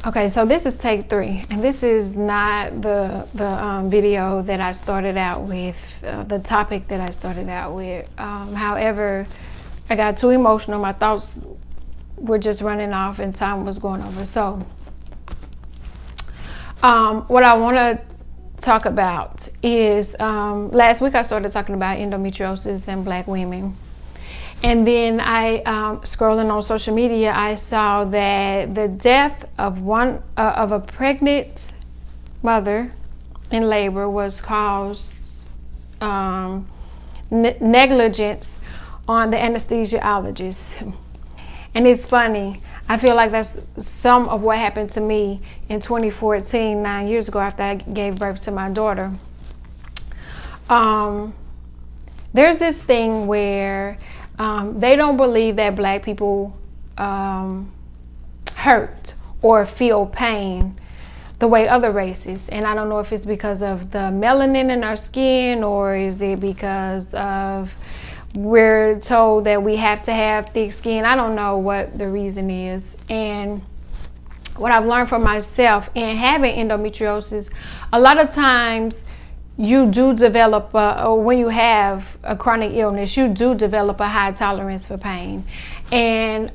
Okay, so this is take 3, and this is not the video that I started out with, the topic that I started out with. However, I got too emotional. My thoughts were just running off, and time was going over. So, what I want to talk about is last week I started talking about endometriosis in Black women. And then I, scrolling on social media, I saw that the death of a pregnant mother in labor was caused negligence on the anesthesiologist. And it's funny. I feel like that's some of what happened to me in 2014, 9 years ago, after I gave birth to my daughter. There's this thing where they don't believe that Black people hurt or feel pain the way other races. And I don't know if it's because of the melanin in our skin, or is it because of we're told that we have to have thick skin. I don't know what the reason is. And what I've learned from myself in having endometriosis, a lot of times you do develop, or when you have a chronic illness, you do develop a high tolerance for pain. And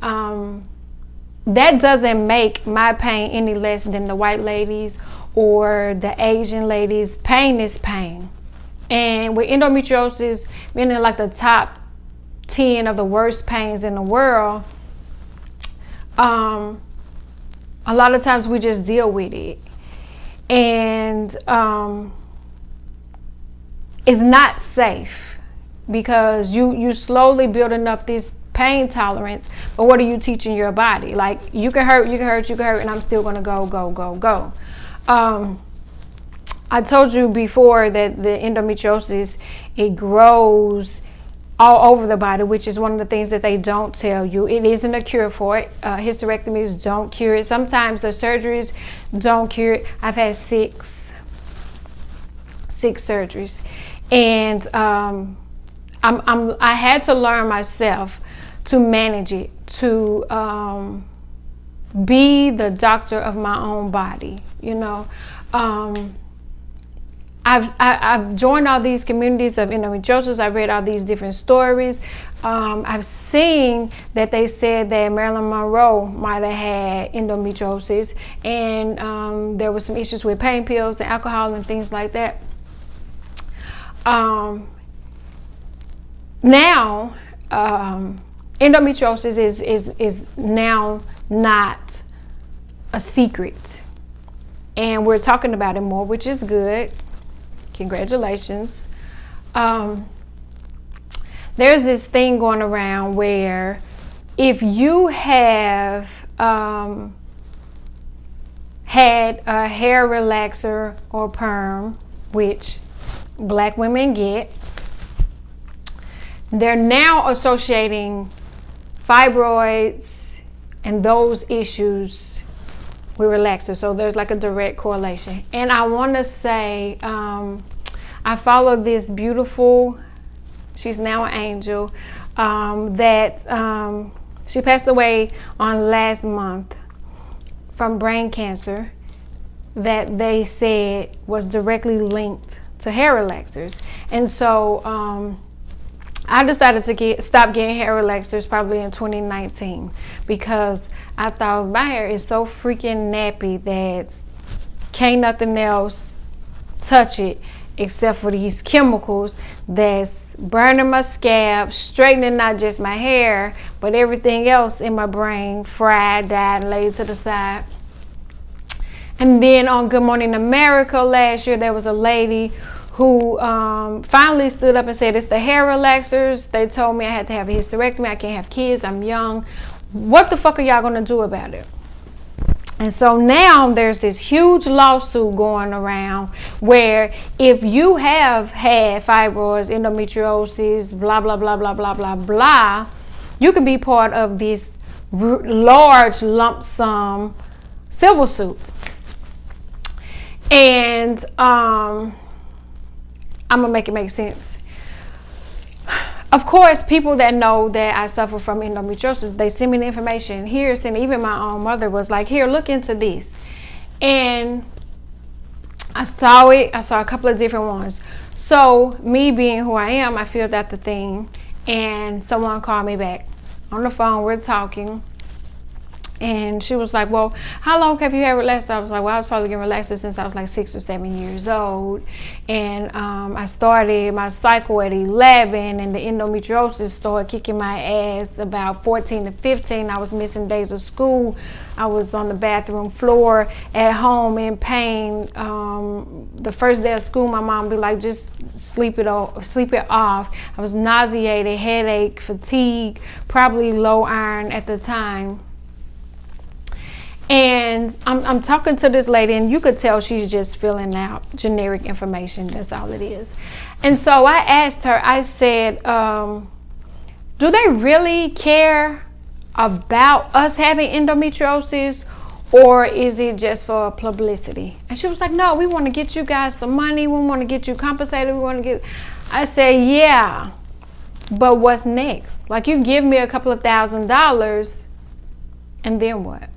that doesn't make my pain any less than the white ladies or the Asian ladies. Pain is pain. And with endometriosis being in like the top 10 of the worst pains in the world, a lot of times we just deal with it. And it's not safe, because you slowly building up this pain tolerance. But what are you teaching your body? Like, you can hurt, and I'm still gonna go. I told you before that the endometriosis, it grows all over the body, which is one of the things that they don't tell you. It isn't a cure for it. Hysterectomies don't cure it. Sometimes the surgeries don't cure it. I've had six surgeries, and I had to learn myself to manage it, to be the doctor of my own body. You know, I've joined all these communities of endometriosis. I've read all these different stories. I've seen that they said that Marilyn Monroe might have had endometriosis, and there was some issues with pain pills and alcohol and things like that. Now, endometriosis is now not a secret, and we're talking about it more, which is good. Congratulations. There's this thing going around where if you have had a hair relaxer or perm, which Black women get, they're now associating fibroids and those issues with relaxers. So there's like a direct correlation. And I want to say, I follow this beautiful, she's now an angel, that she passed away on last month from brain cancer, that they said was directly linked to hair relaxers. And so I decided to stop getting hair relaxers probably in 2019, because I thought my hair is so freaking nappy that can't nothing else touch it except for these chemicals that's burning my scalp, straightening not just my hair, but everything else in my brain, fried, dyed, and laid to the side. And then on Good Morning America last year, there was a lady who finally stood up and said, it's the hair relaxers. They told me I had to have a hysterectomy. I can't have kids. I'm young. What the fuck are y'all going to do about it? And so now there's this huge lawsuit going around where if you have had fibroids, endometriosis, blah, blah, blah, blah, blah, blah, blah, you can be part of this large lump sum civil suit. And I'm going to make it make sense. of course, people that know that I suffer from endometriosis, they send me the information. Here, even my own mother was like, here, look into this. And I saw it. I saw a couple of different ones. So me being who I am, I filled out the thing, and someone called me back on the phone. We're talking, and she was like, well, how long have you had relaxers? I was like, well, I was probably getting relaxers since I was like 6 or 7 years old. And I started my cycle at 11, and the endometriosis started kicking my ass about 14 to 15. I was missing days of school. I was on the bathroom floor at home in pain. The first day of school, my mom would be like, just sleep it off. I was nauseated, headache, fatigue, probably low iron at the time. And I'm talking to this lady, and you could tell she's just filling out generic information. That's all it is. And so I asked her, I said, do they really care about us having endometriosis, or is it just for publicity? And she was like, no, we want to get you guys some money. We want to get you compensated. I said, yeah, but what's next? Like, you give me a couple of $1,000s, and then what?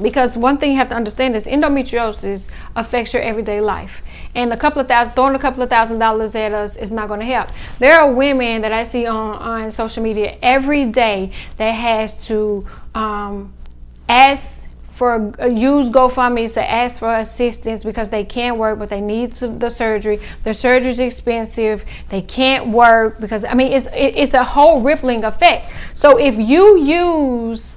Because one thing you have to understand is endometriosis affects your everyday life. And throwing a couple of $1,000s at us is not going to help. There are women that I see on social media every day that has to use GoFundMe to ask for assistance because they can't work, but they need the surgery. The surgery is expensive. They can't work because, it's a whole rippling effect. So if you use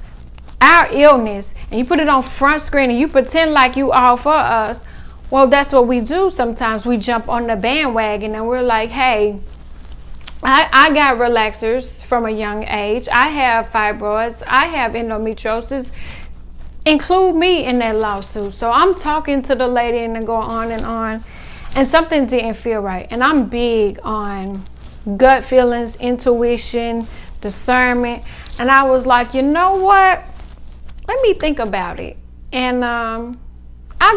our illness and you put it on front screen and you pretend like you all for us, well, that's what we do sometimes. We jump on the bandwagon and we're like, hey, I got relaxers from a young age. I have fibroids. I have endometriosis. Include me in that lawsuit. So I'm talking to the lady and then go on, and something didn't feel right. And I'm big on gut feelings, intuition, discernment. And I was like, you know what? Let me think about it, and I'll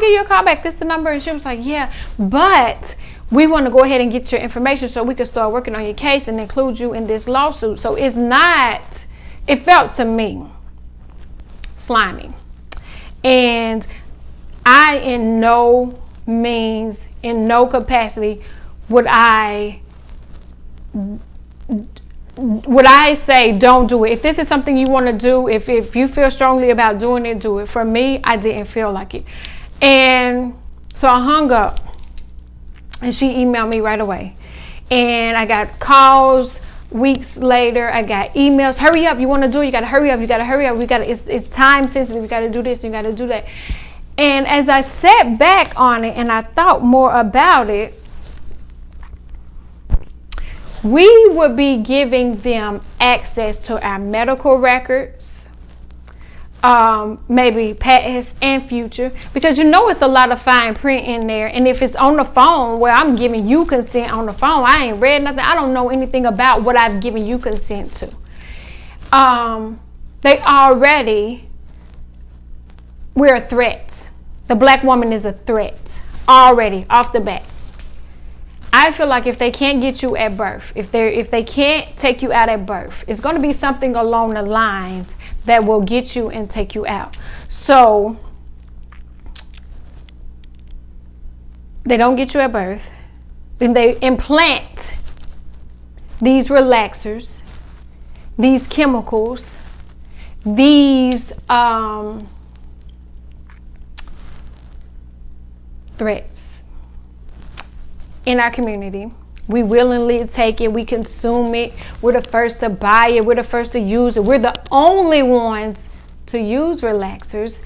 give you a call back. This is the number. And she was like, yeah, but we want to go ahead and get your information so we can start working on your case and include you in this lawsuit. So it felt to me slimy. And I, in no means, in no capacity, would I say don't do it. If this is something you want to do, if you feel strongly about doing it, do it. For me, I didn't feel like it. And so I hung up, and she emailed me right away. And I got calls weeks later. I got emails. Hurry up, you want to do it? You got to hurry up. You got to hurry up. It's time sensitive. You got to do this. You got to do that. And as I sat back on it and I thought more about it, we would be giving them access to our medical records, maybe past and future, because it's a lot of fine print in there. And if it's on the phone where I'm giving you consent on the phone, I ain't read nothing. I don't know anything about what I've given you consent to. We're a threat. The black woman is a threat already off the bat. I feel like if they can't get you at birth, if they can't take you out at birth, it's going to be something along the lines that will get you and take you out. So they don't get you at birth, then they implant these relaxers, these chemicals, these threats in our community. We willingly take it. We consume it. We're the first to buy it. We're the first to use it. We're the only ones to use relaxers.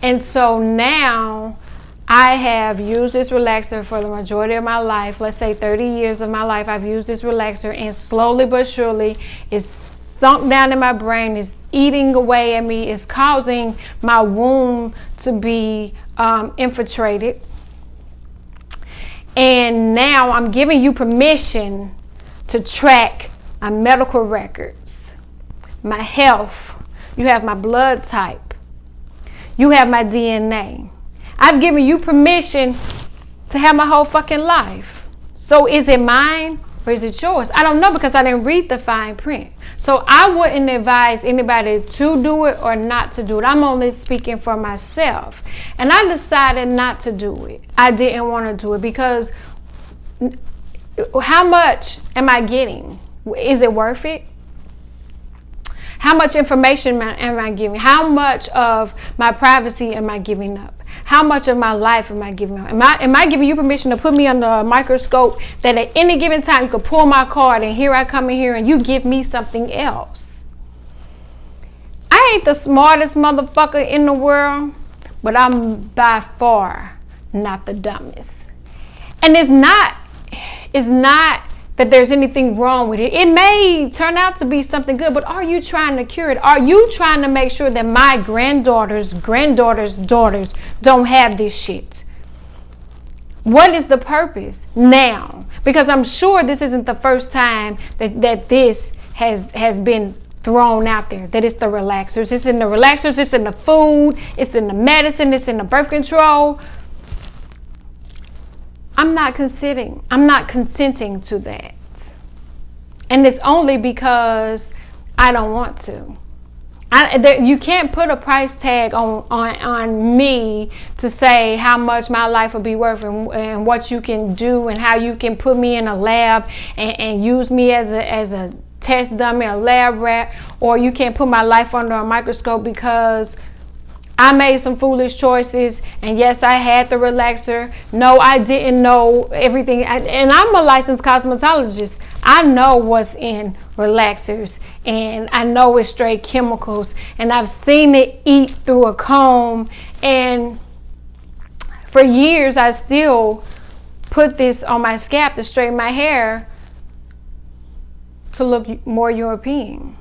And so now I have used this relaxer for the majority of my life. Let's say 30 years of my life, I've used this relaxer, and slowly but surely it's sunk down in my brain. It's eating away at me. It's causing my womb to be infiltrated. And now I'm giving you permission to track my medical records, my health. You have my blood type. You have my DNA. I've given you permission to have my whole fucking life. So is it mine or is it yours? I don't know, because I didn't read the fine print. So I wouldn't advise anybody to do it or not to do it. I'm only speaking for myself. And I decided not to do it. I didn't want to do it because how much am I getting? Is it worth it? How much information am I giving? How much of my privacy am I giving up? How much of my life am I giving up? Am I giving you permission to put me under a microscope that at any given time you could pull my card and here I come in here and you give me something else? I ain't the smartest motherfucker in the world, but I'm by far not the dumbest. And it's not that there's anything wrong with it. It may turn out to be something good, but are you trying to cure it? Are you trying to make sure that my daughters don't have this shit? What is the purpose now? Because I'm sure this isn't the first time that this has been thrown out there, that it's the relaxers. It's in the relaxers, it's in the food, it's in the medicine, it's in the birth control. I'm not consenting to that. And it's only because I don't want to. You can't put a price tag on me to say how much my life will be worth and what you can do and how you can put me in a lab and use me as a test dummy, a lab rat, or you can't put my life under a microscope because I made some foolish choices, and yes, I had the relaxer. No, I didn't know everything. And I'm a licensed cosmetologist. I know what's in relaxers, and I know it's straight chemicals, and I've seen it eat through a comb. And for years, I still put this on my scalp to straighten my hair to look more European.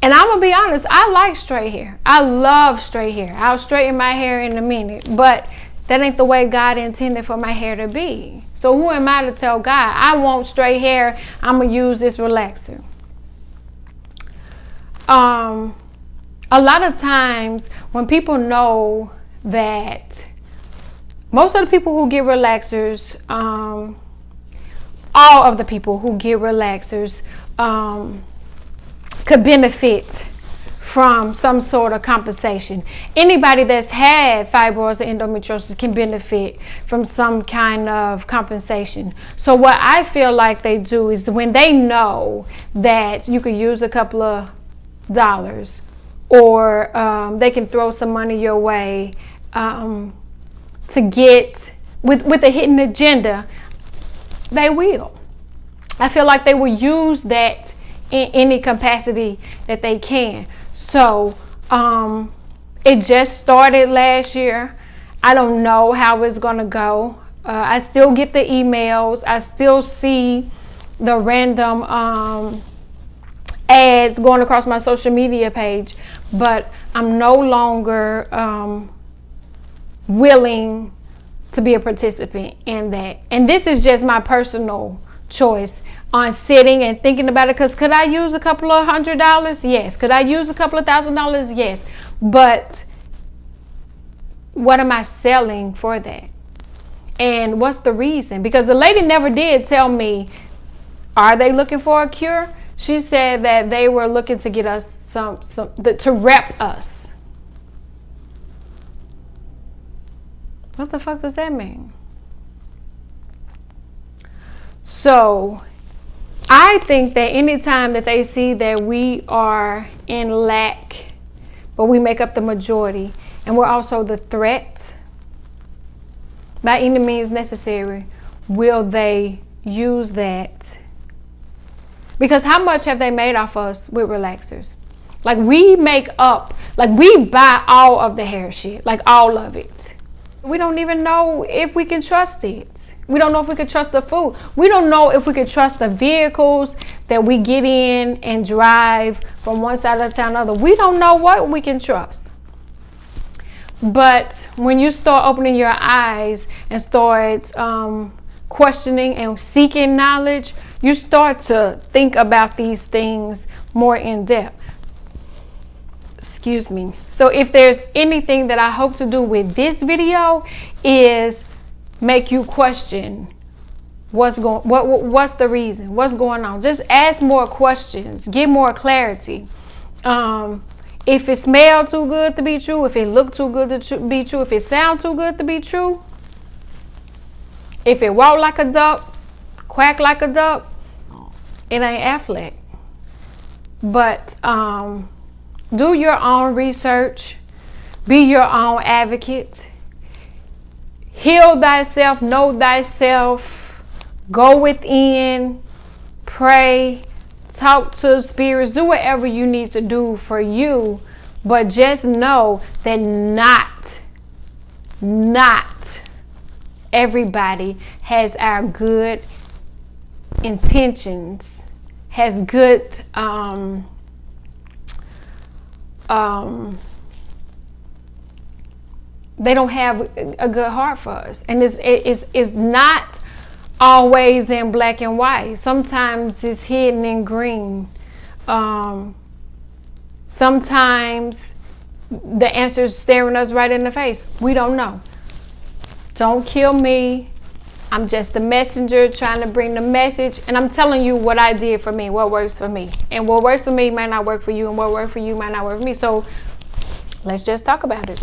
And I'm going to be honest, I like straight hair. I love straight hair. I'll straighten my hair in a minute. But that ain't the way God intended for my hair to be. So who am I to tell God, I want straight hair, I'm going to use this relaxer? A lot of times when people know that most of the people who get relaxers, all of the people who get relaxers, could benefit from some sort of compensation. Anybody that's had fibroids or endometriosis can benefit from some kind of compensation. So what I feel like they do is when they know that you could use a couple of dollars or they can throw some money your way to get with a hidden agenda, they will. I feel like they will use that in any capacity that they can. So it just started last year. I don't know how it's gonna go. I still get the emails. I still see the random ads going across my social media page, but I'm no longer willing to be a participant in that. And this is just my personal choice on sitting and thinking about it, because could I use a couple of $100? Yes. Could I use a couple of $1,000? Yes. But what am I selling for that? And what's the reason? Because the lady never did tell me, are they looking for a cure? She said that they were looking to get us to rep us. What the fuck does that mean? So I think that anytime that they see that we are in lack, but we make up the majority, and we're also the threat, by any means necessary, will they use that? Because how much have they made off us with relaxers? Like we buy all of the hair shit, like all of it. We don't even know if we can trust it. We don't know if we can trust the food. We don't know if we can trust the vehicles that we get in and drive from one side of town to another. We don't know what we can trust. But when you start opening your eyes and start questioning and seeking knowledge, you start to think about these things more in depth. Excuse me. So if there's anything that I hope to do with this video is make you question what's the reason, what's going on. Just ask more questions, get more clarity. If it smells too good to be true, if it look too good to be true, if it sound too good to be true, if it walk like a duck, quack like a duck, it ain't Affleck. But do your own research, be your own advocate, heal thyself, know thyself, go within, pray, talk to spirits, do whatever you need to do for you, but just know that not everybody has our good intentions, has good they don't have a good heart for us, and it's not always in black and white. Sometimes it's hidden in green. Sometimes the answer is staring us right in the face. We don't know. Don't kill me. I'm just the messenger trying to bring the message, and I'm telling you what I did for me, what works for me. And what works for me might not work for you, and what works for you might not work for me. So let's just talk about it.